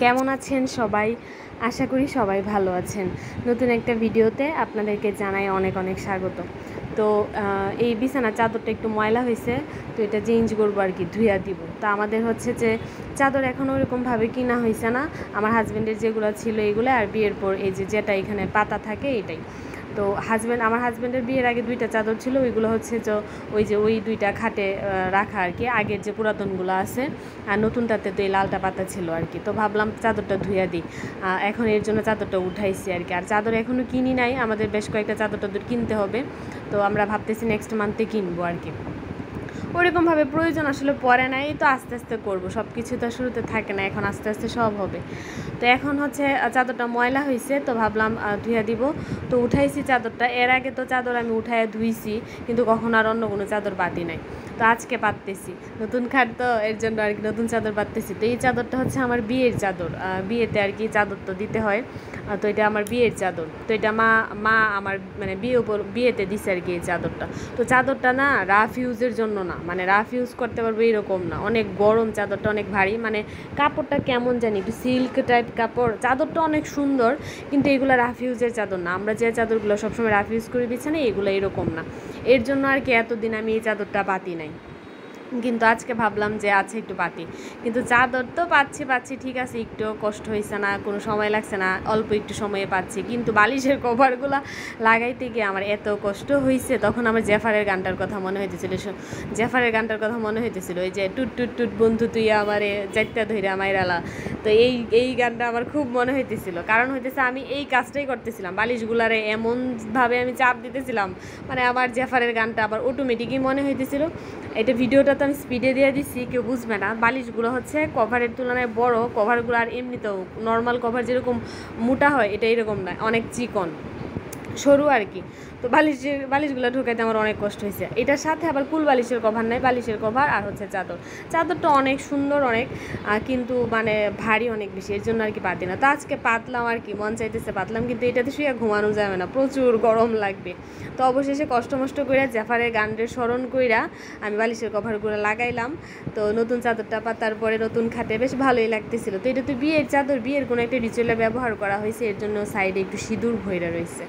কেমন আছেন সবাই? আশা করি সবাই ভালো আছেন। নতুন একটা ভিডিওতে আপনাদেরকে জানাই অনেক অনেক স্বাগত। তো এই বিছানার চাদরটা একটু ময়লা হয়েছে, তো এটা চেঞ্জ করবো আর কি, ধুইয়া দিব। তো আমাদের হচ্ছে যে চাদর এখনও ওরকমভাবে কিনা হয়েছে না, আমার হাজব্যান্ডের যেগুলো ছিল এগুলো, আর বিয়ের পর এই যেটা এখানে পাতা থাকে এটাই। তো আমার হাজব্যান্ডের বিয়ের আগে 2টা চাদর ছিল, ওইগুলো হচ্ছে যে ওই 2টা খাটে রাখা আর কি, আগের যে পুরাতনগুলো আছে, আর নতুনটাতে তো এই লালটা পাতা ছিল আর কি। তো ভাবলাম চাদরটা ধুইয়া দিই, এখন এর জন্য চাদরটা উঠাইছি আর কি। আর চাদর এখনও কিনি নাই, আমাদের বেশ কয়েকটা চাদর টাদর কিনতে হবে, তো আমরা ভাবতেছি নেক্সট মান্থে কিনবো আর কি। ওরকমভাবে প্রয়োজন আসলে পড়ে নাই, তো আস্তে আস্তে করবো, সব কিছু তো শুরুতে থাকে না, এখন আস্তে আস্তে সব হবে। তো এখন হচ্ছে চাদরটা ময়লা হয়েছে, তো ভাবলাম ধুইয়া দিব, তো উঠাইছি চাদরটা। এর আগে তো চাদর আমি উঠাইয়া ধুইছি, কিন্তু কখনো আর অন্য কোনো চাদর পাতি নাই। তো আজকে পাততেছি, নতুন খাট তো এর জন্য আর কি নতুন চাদর পাততেছি। তো এই চাদরটা হচ্ছে আমার বিয়ের চাদর, বিয়েতে আর কি চাদর তো দিতে হয়, তো এটা আমার বিয়ের চাদর। তো এটা মা আমার মানে বিয়েতে দিছে আর কি এই চাদরটা। তো চাদরটা না রাফ ইউজের জন্য না, মানে রাফ ইউজ করতে পারবো এরকম না, অনেক গরম চাদরটা, অনেক ভারী, মানে কাপড়টা কেমন জানি একটু সিল্ক টাইপ কাপড়। চাদরটা অনেক সুন্দর, কিন্তু এগুলো রাফ ইউজের চাদর না। আমরা যে চাদরগুলো সবসময় রাফ ইউজ করে বিছানা, এগুলো এরকম না। এর জন্য আর কি এতদিন আমি এই চাদরটা পাতি নাই, কিন্তু আজকে ভাবলাম যে আছে একটু পাতি। কিন্তু চাদর তো পাচ্ছি ঠিক আছে, একটু কষ্ট হয়েছে না, কোনো সময় লাগছে না, অল্প একটু সময়ে পাচ্ছি। কিন্তু বালিশের কভারগুলো লাগাইতে গিয়ে আমার এত কষ্ট হয়েছে। তখন আমার জেফারের গানটার কথা মনে হইতেছিল, ওই যে টুট টুট টুট বন্ধু তুই আমারে চারটা ধইরা মাইরালা। তো এই গানটা আমার খুব মনে হইতেছিল, কারণ হইতেছে আমি এই কাজটাই করতেছিলাম, বালিশগুলারে এমনভাবে আমি চাপ দিতেছিলাম, মানে আমার জেফারের গানটা আবার অটোমেটিকই মনে হইতেছিল। এটা ভিডিওটা তো আমি স্পিডে দিয়ে দিচ্ছি, কেউ বুঝবে না। বালিশগুলো হচ্ছে কভারের তুলনায় বড়, কভারগুলো আর এমনিতেও নর্মাল কভার যেরকম মোটা হয়, এটা এরকম না, অনেক চিকন সরু আর কি। তো বালিশগুলো ঢোকাইতে আমার অনেক কষ্ট হয়েছে। এটার সাথে আবার কুল বালিশের কভার নাই, বালিশের কভার আর হচ্ছে চাদরটা অনেক সুন্দর, অনেক কিন্তু মানে ভারী অনেক বেশি, এর জন্য আর কি পাতি না। তো আজকে পাতলাম আর কি, মন চাইতেছে পাতলাম, কিন্তু এটাতে শুয়ে ঘুমানো যাবে না, প্রচুর গরম লাগবে। তো অবশেষে কষ্ট কইরা জাফারের গানের স্মরণ কইরা আমি বালিশের কভারগুলো লাগাইলাম। তো নতুন চাদরটা পাতার পরে নতুন খাটে বেশ ভালোই লাগতেছিল। তো এটা তো বিয়ের চাদর, বিয়ের কোনো একটা রিচুয়ালে ব্যবহার করা হয়েছে, এর জন্য সাইডে একটু সিঁদুর ভইরা রয়েছে।